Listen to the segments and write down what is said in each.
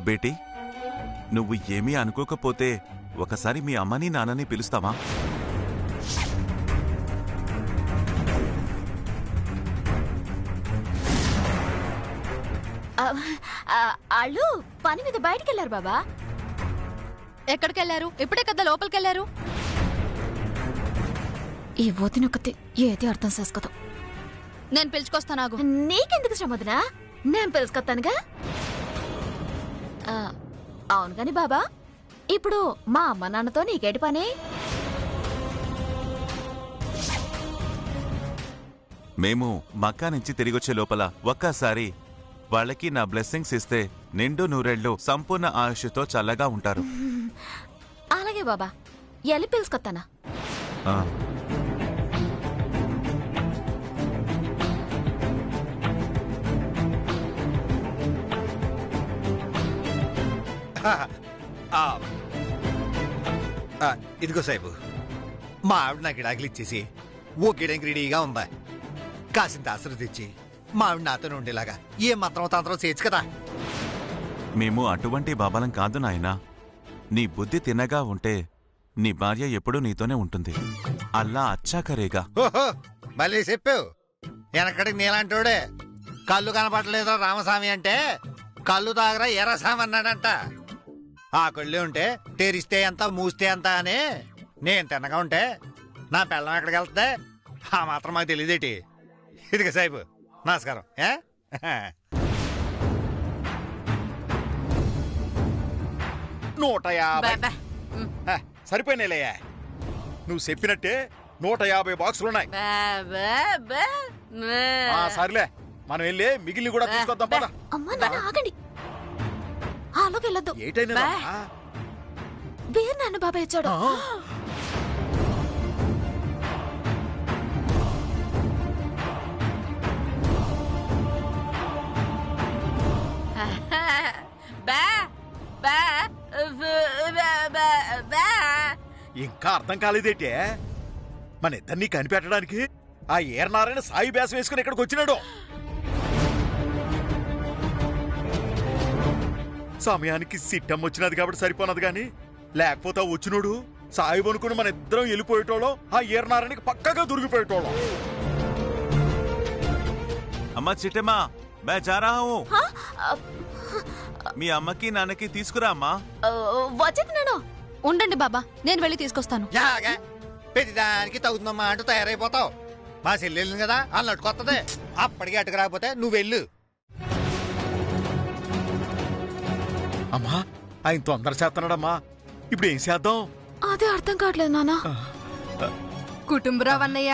బేటీ, నువ్వు ఏమీ అనుకోకపోతే ఒకసారి మీ అమ్మని నాన్నని పిలుస్తావా? వాళ్ళు పని మీద బయటికి వెళ్ళారు బాబా. ఎక్కడికెళ్లారు? ఇప్పుడే కదా లోపలికెళ్లారు. ఈ వదినొక్కతే ఏది అర్థం చేసుకోదు. నేను పిలుచుకొస్తానాగు. నీకెందుకు శ్రమదినా? నేను పిలుచుకొస్తానుగా. అవును గాని బాబా, ఇప్పుడు మా అమ్మ నాన్నతో నీకేటి పని? మేము మక్కా నుంచి తిరిగొచ్చే లోపల ఒక్కసారి వాళ్ళకి నా బ్లెస్సింగ్స్ ఇస్తే నిండు నూరేళ్లు సంపూర్ణ ఆయుష్తో చల్లగా ఉంటారు. అలాగే బాబా, ఎల్లి పిలుచుకొస్తానా? ఇదిగో సాహిబు, మా ఆవిడ నాకు ఇడాకులు ఇచ్చేసి ఓ గిడంగి రెడీగా ఉందా. కాసింత ఆశ్రది తెచ్చి మా ఆవిడ నాతోనే ఉండేలాగా ఏ మంత్రం తంత్రం చేయొచ్చు కదా. మేము అటువంటి బాబాలం కాదు నాయనా. నీ బుద్ధి తిన్నగా ఉంటే నీ భార్య ఎప్పుడూ నీతోనే ఉంటుంది. అల్లా అచ్చా కరేగా. ఓహో, మళ్ళీ చెప్పావు. వెనకడికి నీలాంటోడే కళ్ళు కనపడలేదో రామస్వామి అంటే కళ్ళు తాగరా ఎర్రస్వామి అన్నాడంట. ఆ కళ్ళే ఉంటే తెరిస్తే ఎంత మూస్తే ఎంత అని నేను తిన్నగా ఉంటే నా పిల్లం ఎక్కడికి వెళ్తే ఆ మాత్రం మాకు తెలియదేటి. ఇదిగో సాహిబు, నమస్కారం. 150 సరిపోయినాయిలయ్యా. నువ్వు చెప్పినట్టే 150 బాక్సులున్నాయి. సర్లే, మనం వెళ్ళి మిగిలిన కూడా తీసుకొద్దాం పద. అమ్మా నాన్న ఆగండి, ఆలోకి వెళ్ళొద్దు. ఏటైనా వేరు నాన్న బాబాయ్ వచ్చాడు. ఇంకా అర్థం కాలేదేటే? మన ఇద్దరినీ కనిపెట్టడానికి ఆ ఏర్నారాయణ సాయి బేసం వేసుకుని ఇక్కడికి వచ్చినాడు. సమయానికి సిట్టం వచ్చినది కాబట్టి సరిపోనది గాని, లేకపోతే వచ్చినోడు సాయి అనుకుని మన ఇద్దరం వెళ్ళిపోయేటోళ్ళం, ఆ ఏర్నారాయణకి పక్కగా దొరికిపోయేటోళ్ళం. అమ్మా చిట్టమ్మా, మే జా రహా హూ. మీ అమ్మకి నాన్నకి తీసుకురా అమ్మా. వచ్చేస్తున్నాను. ఉండండి బాబా, నేను వెళ్ళి తీసుకొస్తాను. ప్రతిదానికి తగుతుందమ్మా అంటూ తయారైపోతావు. మా చెల్లి వెళ్ళింది కదా, అన్నట్టు కొత్తదే. అప్పటికి అటుకు రాకపోతే నువ్వు వెళ్ళు. అమ్మా, ఆయన తొందర చేస్తున్నాడమ్మా. ఇప్పుడు ఏం చేద్దాం? అదే అర్థం కావట్లేదు నాన్న. కుటుంబరావు అన్నయ్య,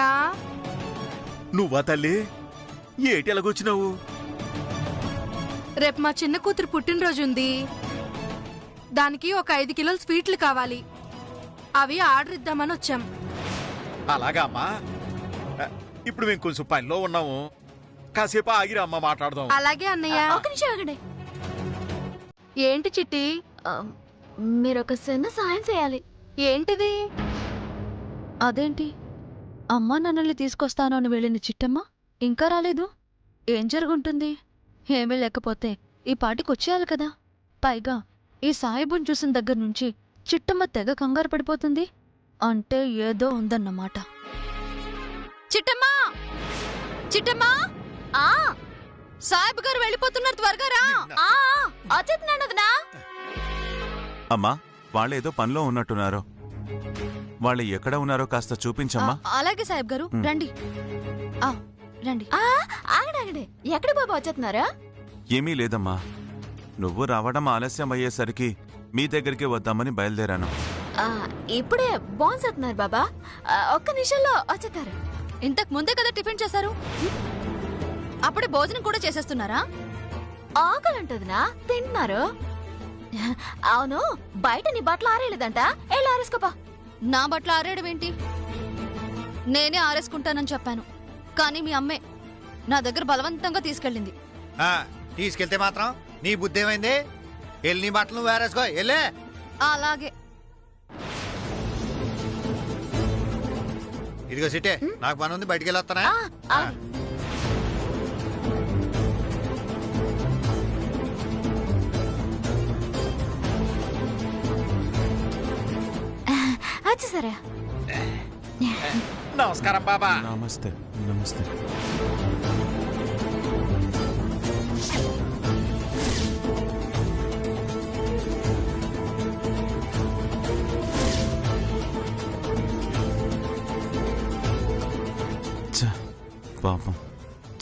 నువ్వా తల్లి? ఏటి ఎలాగొచ్చినావు? రేపు మా చిన్న కూతురు పుట్టినరోజు ఉంది. దానికి ఒక 5 కిలోల స్వీట్లు కావాలి. అవి ఆర్డర్ ఇద్దామని వచ్చాం. అలాగా అమ్మా, ఇప్పుడు మేము కొంచెం పనిలో ఉన్నాము. కాసేపు ఆగిరా అమ్మా, మాట్లాడదాం. అలాగే అన్నయ్య. ఒక నిమిషం ఆగండి. ఏంటి చిట్టి? మీరు ఒక చిన్న సాయం చేయాలి. ఏంటిది? అదేంటి, అమ్మా నన్నల్ని తీసుకొస్తాను అని వెళ్ళిన చిట్టమ్మ ఇంకా రాలేదు? ఏం జరుగుంటుంది? ఏమీ లేకపోతే ఈ పాటికి వచ్చేయాలి కదా. పైగా ఈ సాయిబుని చూసిన దగ్గర నుంచి చిట్టమ్మ తెగ కంగారు పడిపోతుంది. అంటే ఏదో ఉందన్నమాట. చిట్టమ్మా, చిట్టమ్మా, సాయిబు గారు వెళ్ళిపోతున్నారు, త్వరగా రా. వచ్చేస్తున్నాను వదినా. అమ్మా, వాళ్ళేదో పనిలో ఉన్నట్టున్నారు. వాళ్ళు ఎక్కడ ఉన్నారో కాస్త చూపించమ్మా. అలాగే సాయిబ్ గారు, రండి. రండి. ఆగండి, ఎక్కడ బాబా వచ్చేస్తున్నారా? ఏమీ లేదమ్మా, నువ్వు రావడం ఆలస్యం అయ్యేసరికి మీ దగ్గరికి వద్దామని బయలుదేరాను. ఇప్పుడే బాన్స్ అవుతున్నారు బాబా, ఒక్క నిమిషంలో వచ్చేస్తారు. ఇంతకు ముందే కదా టిఫిన్ చేశారు, అప్పుడే భోజనం కూడా చేసేస్తున్నారా? ఆకలంటదినా, తింటున్నారు. అవును, బయట నీ బట్టలు ఆరేయలేదంట, వెళ్ళి ఆరేసుకోపా. నా బట్టలు ఆరేయడం ఏంటి? నేనే ఆరేసుకుంటానని చెప్పాను, కానీ మీ అమ్మే నా దగ్గర బలవంతంగా తీసుకెళ్ళింది. తీసుకెళ్తే మాత్రం నీ బుద్ధి ఏమైంది? వెళ్ళి నీ బట్టలు వేరేసుకో, వెళ్ళే. అలాగే. ఇదిగో సిట్టే, నాకు పని ఉంది, బయటికి వెళ్ళి వస్తానా? వచ్చేసారా? నమస్కారం బాబా. నమస్తే నమస్తే. ఛ, పాపం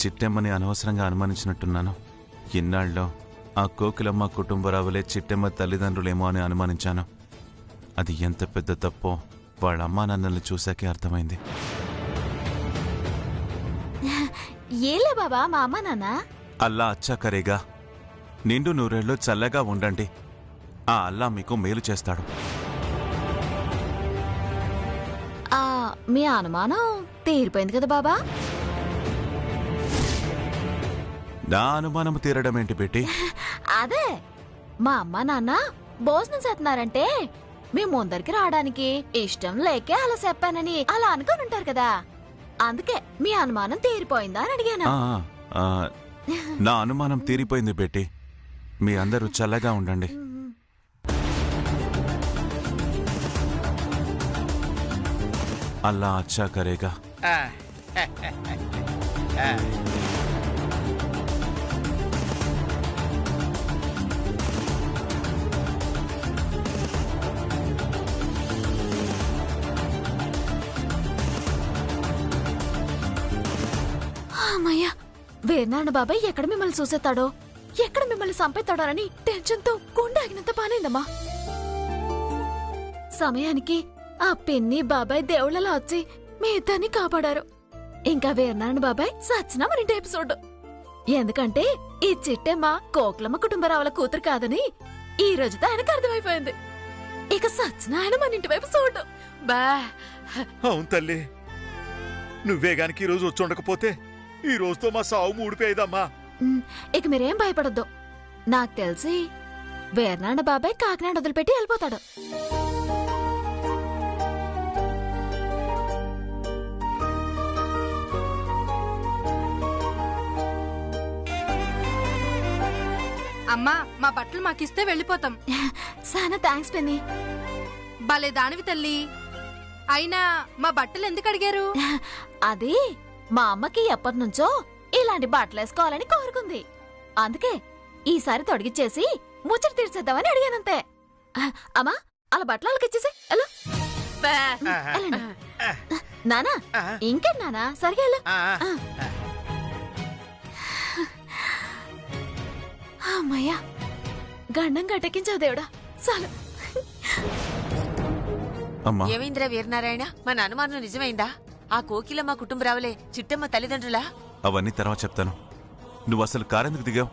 చిట్టెమ్మని అనవసరంగా అనుమానించినట్టున్నాను. ఇన్నాళ్ళలో ఆ కోకిలమ్మ కుటుంబరావులే చిట్టెమ్మ తల్లిదండ్రులేమో అని అనుమానించాను. అది ఎంత పెద్ద తప్పో వాళ్ళ అమ్మా నాన్నల్ని చూశాకే అర్థమైంది. ఏలే బాబా మా అమ్మ నాన్న. అల్లా అచ్చా కరేగా. నిండు నూరేళ్ళు చల్లగా ఉండండి. ఆ అల్లా మీకు మేలు చేస్తాడు. మీ అనుమానం తీరిపోయింది కదా బాబా? నా అనుమానం తీరడం ఏంటి బేటీ? అదే మా అమ్మ నాన్న భోజనం చేస్తున్నారంటే మీ ముందరికి రావడానికి ఇష్టం లేకే అలా చెప్పానని అలా అనుకుని ఉంటారు కదా. అందుకే మీ అనుమానం తీరిపోయిందా అని అడిగాను. ఆ, నా అనుమానం తీరిపోయింది బేటీ. మీ అందరూ చల్లగా ఉండండి. అల్లా అచ్చా కరేగా. అమ్మయ్యా, వేర్నాన్న బాబాయ్ ఎక్కడ మిమ్మల్ని చూసేస్తాడో, ఎక్కడ మిమ్మల్ని చంపేస్తాడోనని టెన్షన్ తో గుండె ఆగినంత పానైందమ్మా. సమయానికి ఆ పిన్ని బాబాయ్ దేవుళ్ళలా వచ్చి మీ ఇద్దరిని కాపాడారు. ఇంకా వేర్నాన్న బాబాయ్ సచ్చినా మన ఇంటి ఎపిసోడ్. ఎందుకంటే ఈ చిట్టెమ్మ కోకిలమ్మ కుటుంబరావుల కూతురు కాదని ఈ రోజుతో ఆయనకు అర్థమైపోయింది. ఇక సచ్చిన ఆయన మన ఇంటి వైపు చూడు. బా అవును తల్లి, నువ్వే గానికి ఈ రోజు వచ్చి ఉండకపోతే ఈ రోజుతో మా సావు మూడిపోయేదమ్మా. ఇక మీరేం భయపడొద్దు. నాకు తెలిసి వేర్నాన్న బాబాయ్ కాకినాడ వదిలిపెట్టి వెళ్ళిపోతాడు. అమ్మా, మా బట్టలు మాకిస్తే వెళ్ళిపోతాం. చాలా థ్యాంక్స్ పిన్ని. భలే దానివి తల్లి. అయినా మా బట్టలు ఎందుకు అడిగారు? అది మా అమ్మకి ఎప్పటినుంచో ఇలాంటి బట్టలు వేసుకోవాలని కోరుకుంది. అందుకే ఈసారి తొడిగిచ్చేసి ముచ్చట తీర్చేద్దామని అడిగానంతే. అమ్మా, అలా బట్టలు వాళ్ళకిచ్చేసి నానా. ఇంకేంటి నానా, సరిగా వెళ్ళు. అమ్మయ్యా, గండం గట్టెక్కించావు దేవుడా. చాలు. అమ్మా, ఏమైందిరా వీరనారాయణ? మన అనుమానం నిజమైందా? ఆ కోకిలమ్మ కుటుంబరావులే చిట్టమ్మ తల్లిదండ్రులా? అవన్నీ తర్వాత చెప్తాను. నువ్వు అసలు కారెందుకు దిగావు?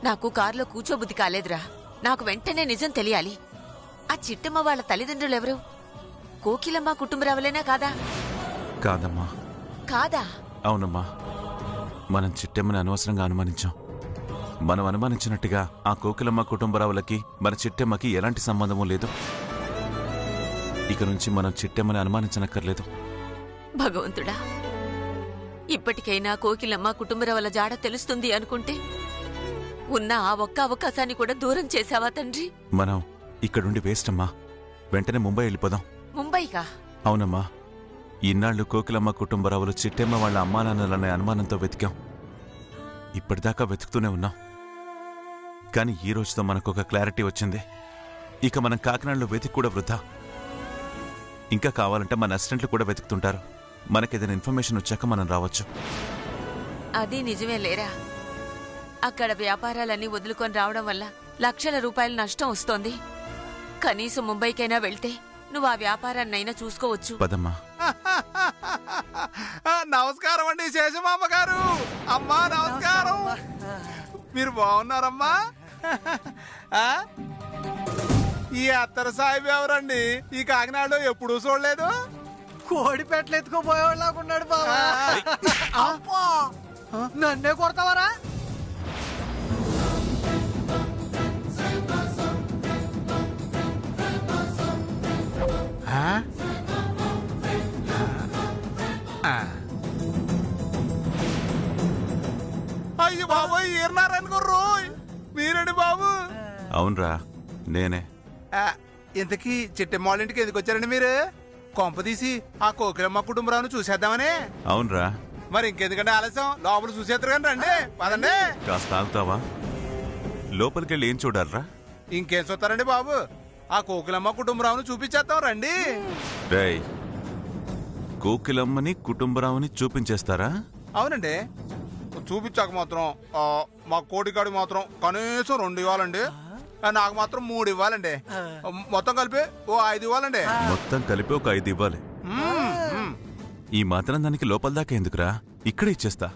నాకు కారులో కూర్చోబుద్ధి కాలేదురా. నాకు వెంటనే నిజం తెలియాలి. ఆ చిట్టమ్మ వాళ్ళ తల్లిదండ్రులెవరు? కోకిలమ్మ కుటుంబరావులేనా కాదా? కాదమ్మా. కాదా? అవునమ్మా, మనం చిట్టెమ్మని అనవసరంగా అనుమానించాం. మనం అనుమానించినట్టుగా ఆ కోకిలమ్మ కుటుంబరావులకి మన చిట్టెమ్మకి ఎలాంటి సంబంధమూ లేదు. ఇక నుంచి మనం చిట్టెమ్మని అనుమానించనక్కర్లేదు. భగవంతుడా, ఇప్పటికైనా కోకిలమ్మ కుటుంబరావుల జాడ తెలుస్తుంది అనుకుంటే ఉన్న ఆ ఒక్క అవకాశాన్ని కూడా దూరం చేశావా తండ్రి? మనం ఇక్కడుండి వేస్ట్ అమ్మా. వెంటనే ముంబై వెళ్ళిపోదాం. ముంబైకా? అవునమ్మా, ఇన్నాళ్లు కోకిలమ్మ కుటుంబరావులు చిట్టెమ్మ వాళ్ళ అమ్మానాన్నలనే అనుమానంతో వెతికాం. ఇప్పటిదాకా వెతుకుతూనే ఉన్నాం. కానీ ఈ రోజుతో మనకొక క్లారిటీ వచ్చింది. ఇక మనం కాకినాడలో వెతికి కూడా వృధా. ఇంకా కావాలంటే మన అసిస్టెంట్లు కూడా వెతుకుతుంటారు. మనకేదైనా ఇన్ఫర్మేషన్ వచ్చాక మనం రావచ్చు. అది నిజమే లేరా. అక్కడ వ్యాపారాలన్నీ వదులుకొని రావడం వల్ల లక్షల రూపాయల నష్టం వస్తోంది. కనీసం ముంబైకైనా వెళ్తే నువ్వు ఆ వ్యాపారాన్నైనా చూసుకోవచ్చు. పదమ్మా. నమస్కారం అండి శేషమామ గారు. అమ్మా నమస్కారం. మీరు బాగున్నారమ్మా? ఈ అత్తర సాహిబ్ ఎవరండి? ఈ కాకినాడలో ఎప్పుడూ చూడలేదు. కోడి పెట్టలు ఎత్తుకోపోయేవాళ్ళగా ఉన్నాడు బాబా. నన్నే కొడతావరా? అయ్యో బాబోయ్, ఈర్నారాయణ గారు మీరండి బాబు? అవునరా, నేనే. ఇంతకీ చిట్టమ్మ వాళ్ళ ఇంటికి ఎందుకు వచ్చారండి మీరు? కొంప తీసి ఆ కోకిలమ్మ కుటుంబరావును చూసేద్దామని. అవునరా. మరి ఇంకెందుకంటే ఆలస్యం, లోపల చూసేద్దరు కానీ రండి, పదండి. కాస్త ఆగుతావా? లోపలికెళ్ళి ఏం చూడాలరా? ఇంకేం చూస్తారండి బాబు, ఆ కోకిలమ్మ కుటుంబరావును చూపించేద్దాం రండి. రేయ్, కోకిలమ్మని కుటుంబరావుని చూపించేస్తారా? అవునండి, చూపించాక మాత్రం మా కోటికాడి మాత్రం కనీసం 2 ఇవ్వాలండి, నాకు మాత్రం 3 ఇవ్వాలండి. మొత్తం కలిపి ఓ 5 ఇవ్వాలండి. మొత్తం కలిపి ఒక 5 ఇవ్వాలి. ఈ మాత్రం దానికి లోపల దాకా ఎందుకురా, ఇక్కడ ఇచ్చేస్తా.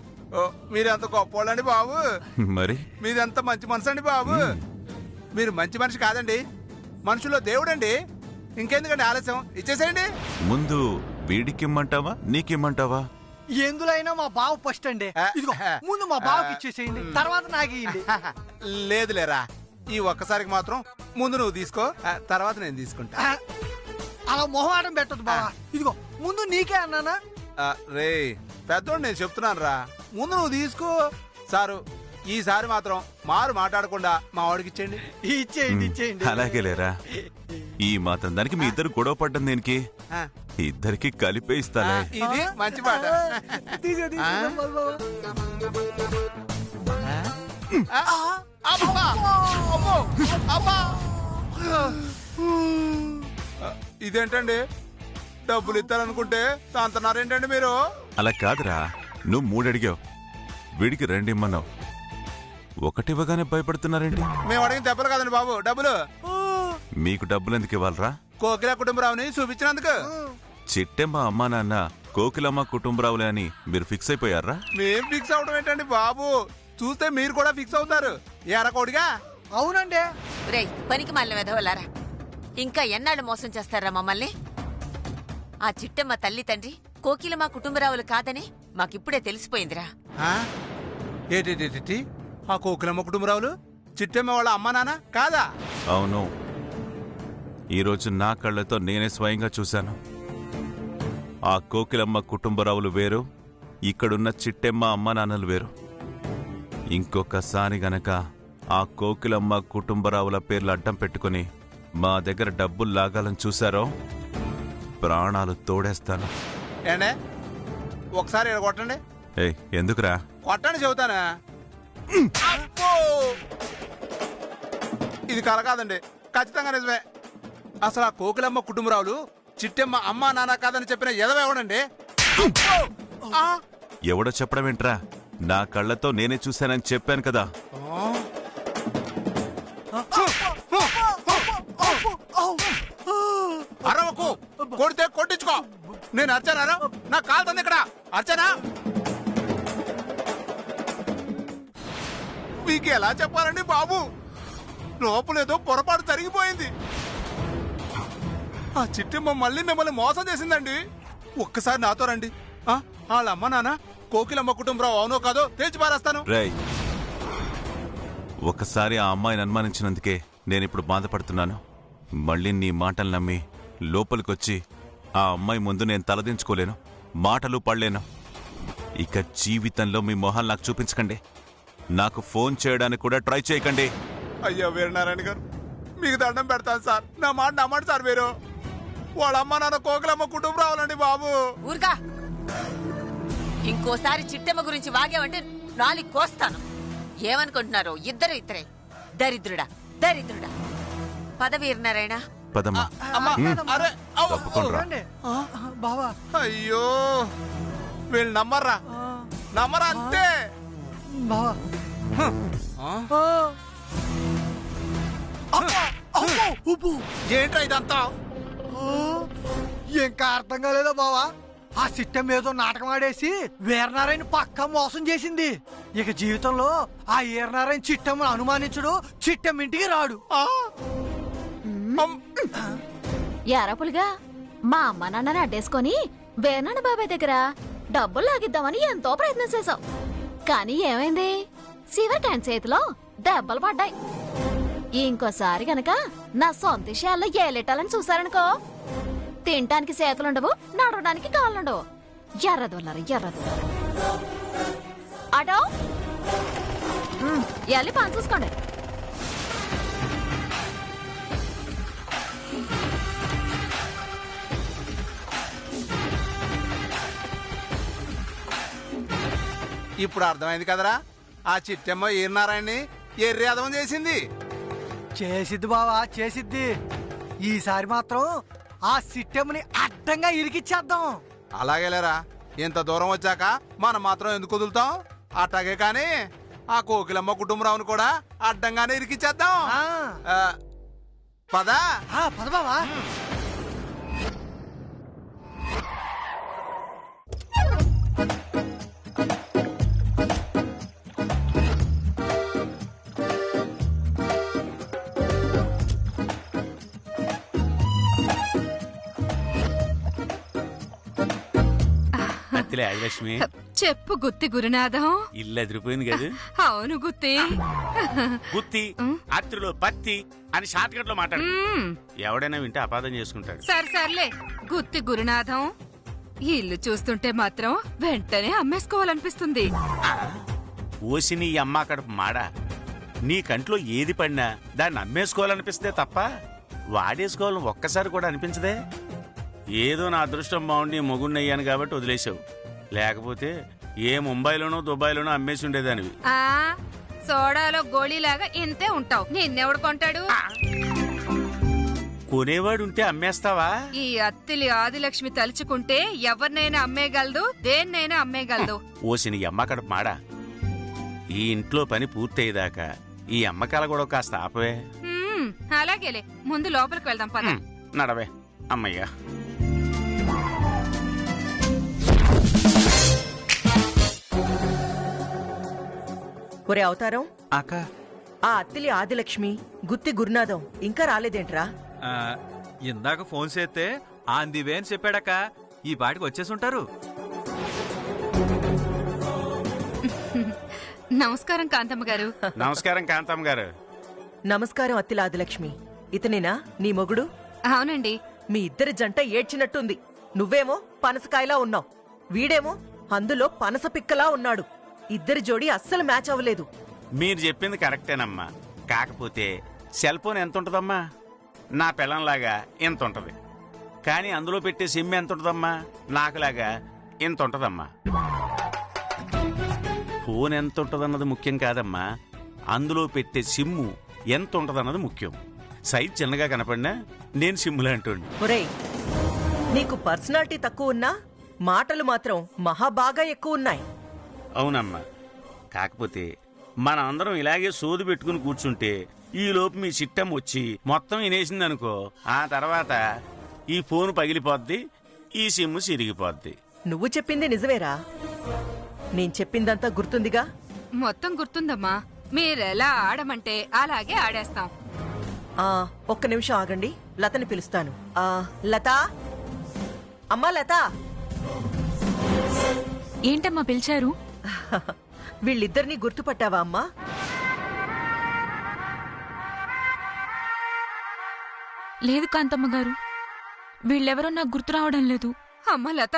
మీరెంత గొప్పవాళ్ళండి బాబు. మరి మీరెంత మంచి మనసు అండి బాబు. మీరు మంచి మనిషి కాదండి, మనుషుల్లో దేవుడండి. ఇంకెందుకండి ఆలస్యం, ఇచ్చేసేయండి. ముందు వీడికిమ్మంటావా నీకిమ్మంటావా? ఎందులో అయినా మా బావ ఫస్ట్ అండి. ఇదిగో ముందు మా బావకి ఇచ్చేసేయండి, తర్వాత నాకు ఇవ్వండి. లేదు లేరా, ఈ ఒక్కసారికి మాత్రం ముందు నువ్వు తీసుకో, తర్వాత నేను తీసుకుంటా. అలా మొహమాటం పెట్టదు బావా. ఇదిగో ముందు నీకే అన్నానా? రే పెద్దోడు, నేను చెప్తున్నాను రా, ముందు నువ్వు తీసుకో. సారు, ఈసారి మాత్రం మారు మాట్లాడకుండా మా వాడికి ఇచ్చేయండి. ఇచ్చేయండి ఇచ్చేయండి. అలాగే లేరా, ఈ మాత్రం దానికి మీ ఇద్దరు గొడవ పడ్డం దేనికి? ఇద్దరికి కలిపే ఇస్తాలే. ఇది మంచి మాట. ఇదేంటండి, డబ్బులు ఇస్తారనుకుంటే తాంతన్నారేంటండి మీరు? అలా కాదురా, నువ్వు 3 అడిగావు, వీడికి 2 ఇమ్మన్నావు. 1 ఇవ్వగానే భయపడుతున్నారేంటి? మేము అడిగిన దెబ్బలు కాదండి బాబు, డబ్బులు. మీకు డబ్బులు ఎందుకు ఇవ్వాలరా? కోకిల కుటుంబరావుని చూపించినందుకు. చిట్టెమ్మ అమ్మా నాన్న కోకిలమ్మ కుటుంబరావులే అని మీరు ఫిక్స్ అయిపోయారా? మేం ఫిక్స్ అవడం ఏంటండి బాబు, చూస్తే మీరు కూడా ఫిక్స్ అవుతారు. ఏరకోడిగా. అవునండి. రేయ్, పనికి మళ్ళీ వెధవలారా, ఇంకా ఎన్నాళ్ళు మోసం చేస్తారా మమ్మల్ని? ఆ చిట్టమ్మ తల్లి తండ్రి కోకిలమ్మ కుటుంబరావులు కాదని మాకిప్పుడే తెలిసిపోయిందిరా. ఏంటి ఆ కోకిలమ్మ కుటుంబరావులు చిట్టమ్మ వాళ్ళ అమ్మా నాన్న కాదా? అవును, ఈరోజు నా కళ్ళతో నేనే స్వయంగా చూశాను. ఆ కోకిలమ్మ కుటుంబరావులు వేరు, ఇక్కడున్న చిట్టెమ్మ అమ్మ నాన్నలు వేరు. ఇంకొకసారి గనక ఆ కోకిలమ్మ కుటుంబరావుల పేర్లు అడ్డం పెట్టుకుని మా దగ్గర డబ్బులు లాగాలని చూశారో ప్రాణాలు తోడేస్తాను. ఏండే, ఒకసారి ఇక్కడ కొట్టండి. ఏయ్, ఎందుకురా? కొట్టండి చెబుతానా. ఇది కల కాదండి, ఖచ్చితంగా నిజమే. అసలు ఆ కోకిలమ్మ కుటుంబరావులు చిట్టమ్మ అమ్మా నాన్న కాదని చెప్పిన ఎదవెవడండి? ఎవడో చెప్పడం ఏంట్రా? నా కళ్ళతో నేనే చూశానని చెప్పాను కదా. అరవకు, కొడితే కొట్టించుకో. నేను అర్చనా? నా కాలుతుంది ఇక్కడ. అర్చనా, మీకు ఎలా చెప్పాలండి బాబు, లోపలేదో పొరపాటు జరిగిపోయింది. ఆ చిట్టమ్మ మళ్ళీ మిమ్మల్ని మోసం చేసిందండి. ఒక్కసారి నాతో రండి. వాళ్ళ అమ్మ నాన్న కోకిలమ్మ కుటుంబరావు అవునో కాదో తేల్చి పారేస్తాను. రేయ్, ఒకసారి ఆ అమ్మాయిని అనుమానించినందుకే నేనిప్పుడు బాధపడుతున్నాను. మళ్ళీ నీ మాటలు నమ్మి లోపలికొచ్చి ఆ అమ్మాయి ముందు నేను తలదించుకోలేను, మాటలు పడలేను. ఇక జీవితంలో మీ మొహాలు నాకు చూపించకండి, నాకు ఫోన్ చేయడానికి కూడా ట్రై చేయకండి. అయ్యో వీరనారాయణ గారు, మీకు దండం పెడతాను సార్, నా మాట నమ్మండి సార్. మీరు వాళ్ళ అమ్మ నాన్న కోకిలమ్మ కుటుంబం రావాలండి బాబు. ఊరుగా, ఇంకోసారి చిట్టమ్మ గురించి వాగావంటే నాలుగు కోస్తాను. ఏమనుకుంటున్నారు ఇద్దరే? దరిద్రుడా దరిద్రుడా. పదవీరనారాయణ, పదమ్మా. బావా, అయ్యో వీళ్ళు నమ్మర్రా, నమ్మరా అంతే. బావా, ఏంట్రా ఇదంతా? ఇంకా అర్థం కాలేదా బావా? ఆ సిట్టం ఏదో నాటకం ఆడేసి వీరనారాయణ పక్కా మోసం చేసింది. ఇక జీవితంలో ఆ వీరనారాయణ చిట్టమ్మను అనుమానించడు, చిట్టమ్మ ఇంటికి రాడు. యారపులుగా మా అమ్మ నాన్నని అడ్డేసుకొని వేనాన్న బాబాయ్ దగ్గర డబ్బులు లాగిద్దామని ఎంతో ప్రయత్నం చేశావు. కానీ ఏమైంది? సివర్ క్యాన్ చేతిలో దెబ్బలు పడ్డాయి. ఇంకోసారి గనక నా సొంత విషయాల్లో ఏలెట్టాలని చూసారనుకో, తినటానికి చేతులుండవు, నడవడానికి కాళ్ళుండవు. ఎర్రదొల్లరు ఎర్రదు. అటో వెళ్ళి పని చూసుకోండి. ఇప్పుడు అర్థమైంది కదరా ఆ చిట్టమ్మ ఈనారాయణని ఎర్రేదం చేసింది. చేసిద్ది బావా చేసిద్ది. ఈసారి మాత్రం ఆ సిట్టమ్మని అడ్డంగా ఇరికిచ్చేద్దాం. అలాగేలేరా, ఇంత దూరం వచ్చాక మనం మాత్రం ఎందుకు వదులుతాం? అట్టాగే కానీ ఆ కోకిలమ్మ కుటుంబరావుని కూడా అడ్డంగానే ఇరికిచ్చేద్దాం. పదా పద బావా. అత్తిలే ఆదిలక్ష్మి, చెప్పు గుత్తి గురునాథం. ఇల్లు ఎదిరిపోయింది కదా. అవును గుత్తి. గుత్తి అత్తిలో పత్తి అని షార్ట్ కట్ లో మాట్లాడు. ఎవడైనా వింటే అపార్థం చేసుకుంటాడు. సర్లే గుత్తి గురునాథం, ఈ ఇల్లు చూస్తుంటే మాత్రం వెంటనే అమ్మేసుకోవాలనిపిస్తుంది. ఓసి నీ అమ్మ కడుపు మాడా, నీ కంట్లో ఏది పడినా దాన్ని అమ్మేసుకోవాలనిపిస్తే తప్ప వాడేసుకోవాలని ఒక్కసారి కూడా అనిపించదే. ఏదో నా అదృష్టం బాగుండి మొగుణ్ణయ్యాను కాబట్టి వదిలేసావు, లేకపోతే ఏ ముంబైలోనో దుబాయ్లోనో అమ్మేసి ఉండేదానివి. ఆ సోడాలో గోళీలాగా ఇంతే ఉంటావు. నిన్నెవడు కొంటాడు? కొనేవాడు ఉంటే అమ్మేస్తావా? ఈ అత్తిలి ఆదిలక్ష్మి తలుచుకుంటే ఎవరినైనా అమ్మేయగలదు, దేన్నైనా అమ్మేయగలదు. ఓసిని అమ్మ కడుపు మాడా, ఈ ఇంట్లో పని పూర్తయ్యేదాకా ఈ అమ్మకాల కూడా కాస్త ఆపవే. అలాగేలే, ముందు లోపలికి వెళ్దాం పద. నడవే అమ్మయ్యా. ఒరే అవతారం, అక్క ఆ అత్తిలి ఆదిలక్ష్మి గుత్తి గురునాథం ఇంకా రాలేదేంట్రా? ఇందాక ఫోన్ చేస్తే ఆందివే అని చెప్పాడక్క. ఈ పాటికి వచ్చేసుంటారు. నమస్కారం కాంతమ్మ గారు. నమస్కారం కాంతమ్మ గారు. నమస్కారం అత్తిలి ఆదిలక్ష్మి. ఇతనేనా నీ మొగుడు? అవునండి. మీ ఇద్దరి జంట ఏడ్చినట్టుంది. నువ్వేమో పనసకాయలా ఉన్నావు, వీడేమో అందులో పనస పిక్కలా ఉన్నాడు. ఇద్దరి జోడి అస్సలు మ్యాచ్ అవ్వలేదు. మీరు చెప్పింది కరెక్టేనమ్మా, కాకపోతే సెల్ ఫోన్ ఎంత ఉంటుందమ్మా? నా పిల్లంలాగా ఎంత ఉంటది, కానీ అందులో పెట్టే సిమ్ ఎంత ఉంటుందమ్మా? నాకులాగా ఎంత ఉంటుందమ్మా. ఫోన్ ఎంత ఉంటుందన్నది ముఖ్యం కాదమ్మా, అందులో పెట్టే సిమ్ము ఎంత ఉంటుందన్నది ముఖ్యం. సైజ్ చిన్నగా కనపడినా నేను సిమ్ములాంటోండి. ఒరేయ్, నీకు పర్సనాలిటీ తక్కువ ఉన్నా మాటలు మాత్రం మహాబాగా ఎక్కువ ఉన్నాయి. అవునమ్మా, కాకపోతే మన అందరం ఇలాగే సోదు పెట్టుకుని కూర్చుంటే ఈలోపు మీ చిట్టం వచ్చి మొత్తం వినేసిందనుకో, ఆ తర్వాత ఈ ఫోన్ పగిలిపోద్ది, ఈ సిమ్ము సిరిగిపోద్ది. నువ్వు చెప్పింది నిజమేరా? నేను చెప్పిందంతా గుర్తుందిగా? మొత్తం గుర్తుందమ్మా. మీరెలా ఆడమంటే అలాగే ఆడేస్తాం. ఒక్క నిమిషం ఆగండి, లతని పిలుస్తాను. లత, అమ్మా లత. ఏంటమ్మా పిలిచారు? వీళ్ళిద్దరినీ గుర్తుపట్టావా అమ్మా? లేదు కాంతమ్మ గారు, వీళ్ళెవరో నాకు గుర్తు రావడం లేదు. అమ్మ లత,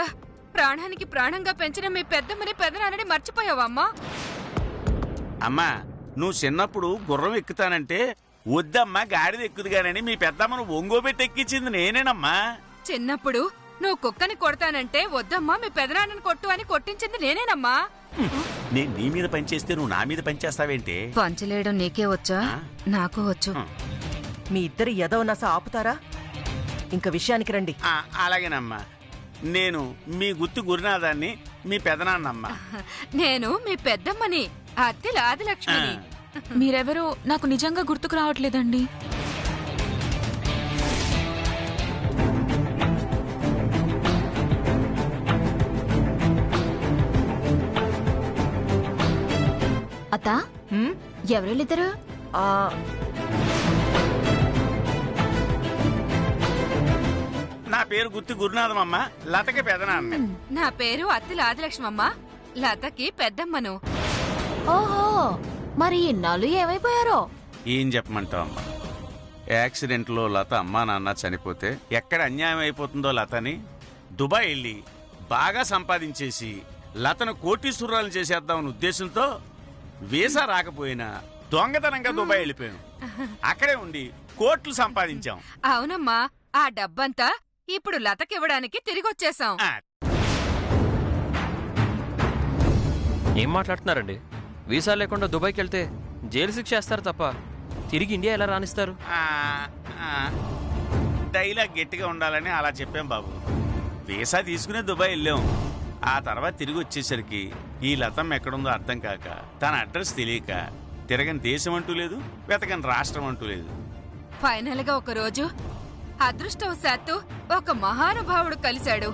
ప్రాణానికి ప్రాణంగా పెంచిన మీ పెద్దమ్మని పెదనాన్నని మర్చిపోయావా అమ్మా? అమ్మా, నువ్వు చిన్నప్పుడు గుర్రం ఎక్కుతానంటే వద్దమ్మా గాడిద ఎక్కుదుగానని మీ పెద్దమ్మను ఒంగోబెట్టి ఎక్కించింది నేనేనమ్మా. చిన్నప్పుడు నువ్వు కుక్కని కొడతానంటే వద్దమ్మా మీ పెదనాన్నని కొట్టు అని కొట్టించింది నేనేనమ్మా. నేను నీ మీద పనిచేస్తే నువ్వు నా మీద పనిచేస్తావేంటే? పంచలేయడం నీకే వచ్చా? నాకు వచ్చు. మీ ఇద్దరు ఎదవనస ఆపుతారా? ఇంక విషయానికి రండి. అలాగేనమ్మా. నేను మీ గుత్తి గురునాథాన్ని, మీ పెదనాన్నమ్మా. నేను మీ పెద్దమ్మని, అత్తిలి ఆదిలక్ష్మిని. మీరెవరో నాకు నిజంగా గుర్తుకు రావట్లేదండి. అత్తా, ఎవరెళ్ళిద్దరు? నా పేరు గుత్తి గురునాథమమ్మ, లతకి పెదనాన్న. నా పేరు అత్తిలి ఆదిలక్ష్మమ్మ, లతకి పెద్దమ్మను. ఓహో, మరి ఇన్నాళ్ళు ఏమైపోయారో? ఏం చెప్పమంటావమ్మా, యాక్సిడెంట్లో లత అమ్మా నాన్న చనిపోతే ఎక్కడ అన్యాయం అయిపోతుందో లతని దుబాయ్ వెళ్ళి బాగా సంపాదించేసి లతను కోటీశ్వరాలు చేసేద్దామని ఉద్దేశంతో వీసా రాకపోయినా దొంగతనంగా దుబాయ్ వెళ్ళిపోయాం. అక్కడే ఉండి కోట్లు సంపాదించాం. అవునమ్మా, ఆ డబ్బంతా ఇప్పుడు లతకివ్వడానికి తిరిగొచ్చేసాం. ఏం మాట్లాడుతున్నారండి? వీసా లేకుండా దుబాయ్కి వెళ్తే జైలు శిక్ష వేస్తారు తప్ప తిరిగి ఇండియా ఎలా రాణిస్తారు? డైలాగ్ గట్టిగా ఉండాలని అలా చెప్పాం బాబు. వీసా తీసుకునే దుబాయ్ వెళ్ళాం. ఆ తర్వాత తిరిగి వచ్చేసరికి ఈ లతమ్మ ఎక్కడుందో అర్థం కాక, తన అడ్రస్ తెలియక తిరగని దేశం అంటూ లేదు, వెతకని రాష్ట్రం అంటూ లేదు. ఫైనల్ గా ఒక రోజు అదృష్టవశాత్తు ఒక మహానుభావుడు కలిశాడు.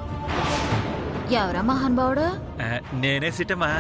ఎవరా మహానుభావుడు? నేనే సిట్టమ్మా.